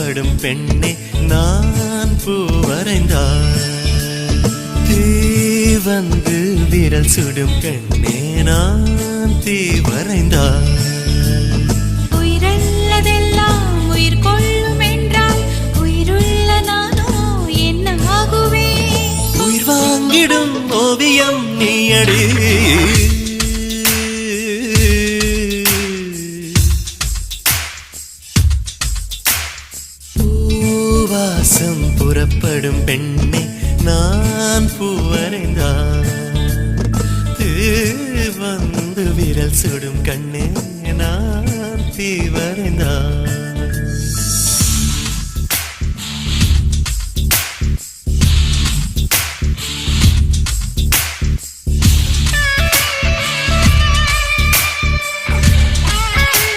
புறப்படும் பெண்ணே நான் பூ வரைந்தார். தீ வந்து விரல் சுடும் பெண்ணே நான் தீ வரைந்தார். உயிரல்லதெல்லாம் உயிர் கொள்ளும் என்றால் உயிருள்ள நானோ என்ன ஆகுவேன்? உயிர் வாங்கிடும் ஓவியம் நீயடி. பூவாசம் புறப்படும் பெண்ணே நான் பூ வரைந்தார். வந்து விரல் சுடும் கண்ணே நான் தீ வரைந்தார்.